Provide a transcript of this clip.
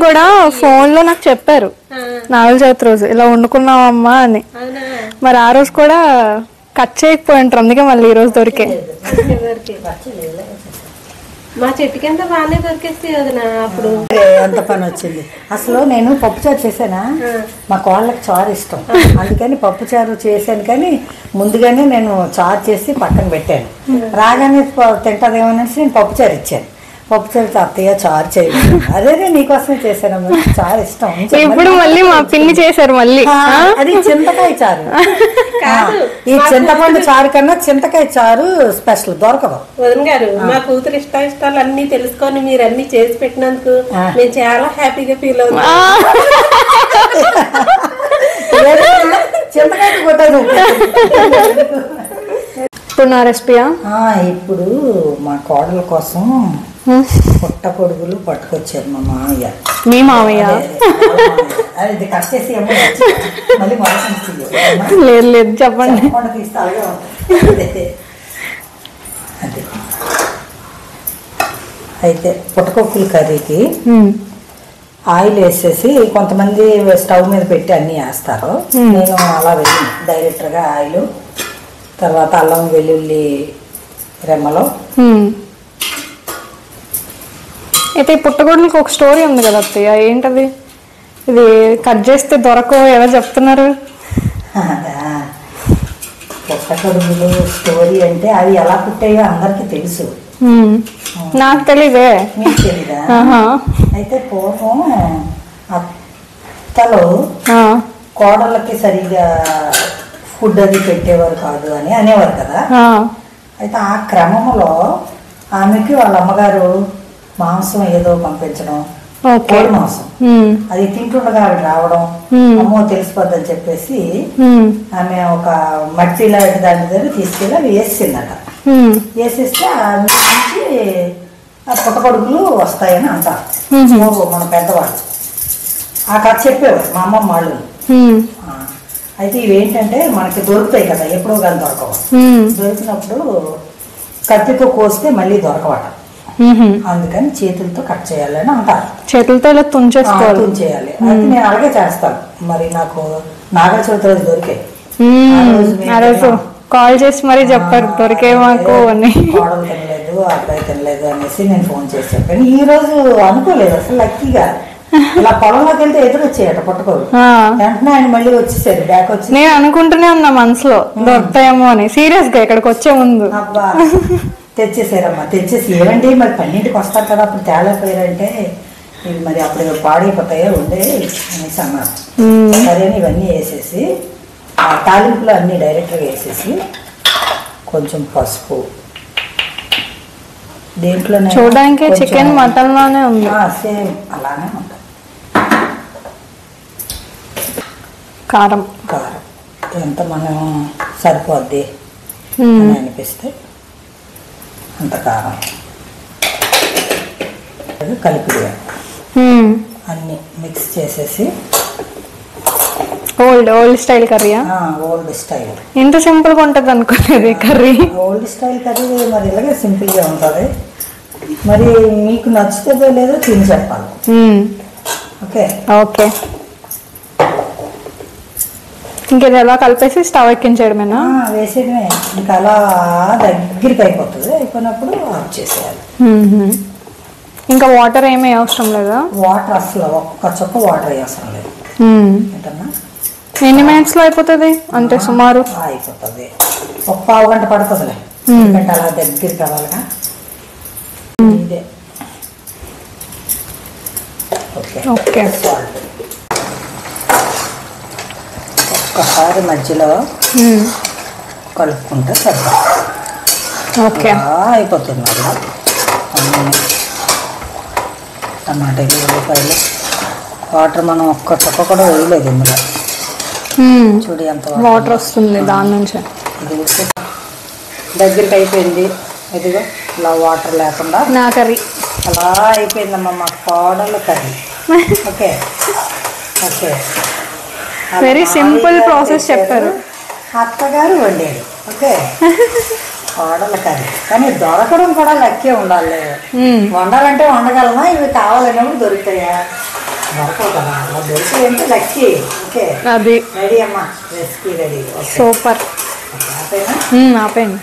కూడా ఫోన్ లో నాకు చెప్పారు నాలుగు చవితి రోజు ఇలా వండుకున్నావమ్మా అని. మరి ఆ రోజు కూడా కట్ చేయకపోయి ఉంటారు, అందుకే మళ్ళీ ఈ రోజు దొరికే. మా చెట్టు కింద బాగానే దొరికేస్తాయి వదినా. అప్పుడు ఎంత పని వచ్చింది అసలు. నేను పప్పుచారు చేశానా, మా కోళ్ళకి చారు ఇష్టం, అందుకని పప్పుచారు చేశాను. కానీ ముందుగానే నేను చారు చేసి పక్కన పెట్టాను. రాగానే తింటదేమనేసి నేను పప్పుచారు ఇచ్చాను. పప్పుచారు అత్తయ్య చారు చేయలేదు, అదే నీకోసమే చేశాను, చారు ఇష్టం. ఇప్పుడు మళ్ళీ మా పిన్ని చేశారు మళ్ళీ. అది చింతకాయ చారు. ఈ చింతపండు చారు కన్నా చింతకాయ చారు స్పెషల్, దొరకదు. వదిన గారు మా కూతురు ఇష్టాలు అన్ని తెలుసుకొని మీరు అన్ని చేసి పెట్టినందుకు నేను చాలా హ్యాపీగా ఫీల్ అవుతాను. చింతకాయ కొట్టదు. ఇప్పుడు నా రెసిపీయా? ఇప్పుడు మా కోడల కోసం పుట్ట పొడుగులు పట్టుకొచ్చారు మా మామయ్య. మీ మామయ్య? అది కట్ చేసి మళ్ళీ లేదు లేదు చెప్పండి. అదే అయితే పుట్టకొక్కుల కర్రీకి ఆయిల్ వేసేసి కొంతమంది స్టవ్ మీద పెట్టి అన్నీ వేస్తారు. నేను అలా వెళ్ళి డైరెక్ట్గా ఆయిల్, తర్వాత అల్లం వెల్లుల్లి రెమ్మలో. అయితే పుట్టగొడులకు ఒక స్టోరీ ఉంది కదా అత్తయ్య, ఏంటది? ఇది కట్ చేస్తే దొరకవు ఎవరు చెప్తున్నారు? పుట్టగొడుగులు స్టోరీ అంటే అవి ఎలా పుట్టాయో అందరికీ తెలుసు, నాకు తెలీదే. మీకు తెలీదా? అయితే పూర్వం అత్తలు కోడళ్ళకి సరిగా ఫుడ్ అది పెట్టేవారు కాదు అని అనేవారు కదా. అయితే ఆ క్రమంలో ఆమెకి వాళ్ళ అమ్మగారు మాంసం ఏదో పంపించడం, కోడి మాంసం, అది తింటుండగా ఆవిడ రావడం, అమ్మో తెలిసిపోద్దని చెప్పేసి ఆమె ఒక మట్టి లాంటి దాని దగ్గర తీసుకెళ్ళి అవి వేసిందట. వేసేస్తే నుంచి పుట్టకొడుకులు వస్తాయని అంటారు మన పెద్దవాళ్ళు. ఆ కథ చెప్పేవారు మా అమ్మమ్మ వాళ్ళు. అయితే ఇవేంటంటే మనకి దొరుకుతాయి కదా, ఎప్పుడో కానీ దొరకవు. దొరికినప్పుడు కత్తితో కోస్తే మళ్ళీ దొరకవట, అందుకని చేతులతో కట్ చేయాలని అంటారు. చేతులతో ఇలా తుంచేయాలి. అయితే నేను అలాగే చేస్తాను. మరి నాకు నాగల చవితి రోజు దొరికాయి. ఆ రోజు కాల్ చేసి మరీ చెప్పారు దొరికే మాకు అని. కోడలు తినలేదు, అబ్బాయి తినలేదు అనేసి నేను ఫోన్ చేసి చెప్పాను. ఈ రోజు అనుకోలేదు అసలు, లక్కీగా ఇలా పొలంలోకి వెళ్తే ఎదురు వచ్చాయట పుట్టకోడు. వెంటనే ఆయన మళ్ళీ వచ్చేసారు, బ్యాక్ వచ్చి. నేను అనుకుంటూనే ఉన్నా మనసులో దొరుకుతాయేమో అని, సీరియస్ గా ఇక్కడికి వచ్చే ముందు. అబ్బా తెచ్చేసారమ్మా, తెచ్చేసి ఏమండి మరి 12కి వస్తారు కదా, అప్పుడు తేలేకపోయారంటే ఇవి మరి అప్పుడు పాడైపోతాయో ఉండే అనేసి అన్నారు. సరే అని ఇవన్నీ వేసేసి ఆ తాలింపులో అన్నీ డైరెక్ట్గా వేసేసి కొంచెం పసుపు, దేంట్లోనే చూడడానికి చికెన్ మటన్ లానే ఉంది, సేమ్ అలానే ఉంటుంది. కారం ఎంత మనం సరిపోద్ది అని అనిపిస్తే అంత కారం కలిపి అన్నీ మిక్స్ చేసేసి. ఓల్డ్ స్టైల్ కర్రీయా? Old style. ఎంత సింపుల్ గా ఉంటుంది అనుకునేది కర్రీ. ఓల్డ్ స్టైల్ కర్రీ మరి ఇలాగే సింపుల్ గా ఉంటుంది. మరి మీకు నచ్చుతుందో లేదో తిని చెప్పాలి. Okay okay. ఇంకేది ఎలా కలిపేసి స్టవ్ ఎక్కించేయడమేనా? వేసేయడమే. ఇంకా అలా దగ్గరికి అయిపోతుంది. అయిపోయినప్పుడు ఆఫ్ చేసేయాలి. ఇంకా వాటర్ ఏమీ అవసరం లేదా? వాటర్ అసలు ఒక్క చుక్క వాటర్ అవసరం లేదు. ఎన్ని మినిట్స్ లో అయిపోతుంది అంటే సుమారు? అయిపోతుంది ఒక పావు గంట పడుతుందిలే, ఎందుకంటే అలా దగ్గరికి కావాలిగా. ఇదే ఓకే. సాల్ట్ ఒక్కసారి మధ్యలో కలుపుకుంటే సరిపడా. ఓకే అయిపోతుంది. అలా అన్నీ టమాటాలు, ఉల్లిపాయలు, వాటర్ మనం ఒక్క చుక్క కూడా వేయలేదు ఇందులో. చూడు ఎంత వాటర్ వస్తుంది దాని నుంచి. ఇది దగ్గరికి అయిపోయింది. ఇదిగో ఇలా వాటర్ లేకుండా నా కర్రీ అలా అయిపోయిందమ్మా మా కోడల curry. Okay okay. Very simple process చెప్పారు. అత్తగారు వండాడు. ఓకే, కోడలు కర్రీ. కానీ దొరకడం కూడా లక్కే ఉండాలి. వండాలంటే వండగలమా, ఇవి కావాలన్నప్పుడు దొరుకుతాయా? దొరకవు కదా, అలా దొరికాయంటే లక్కీ. ఓకే, అది రెడీ అమ్మా, రెసిపీ రెడీ. సూపర్. ఆపేనా? ఆపేయండి.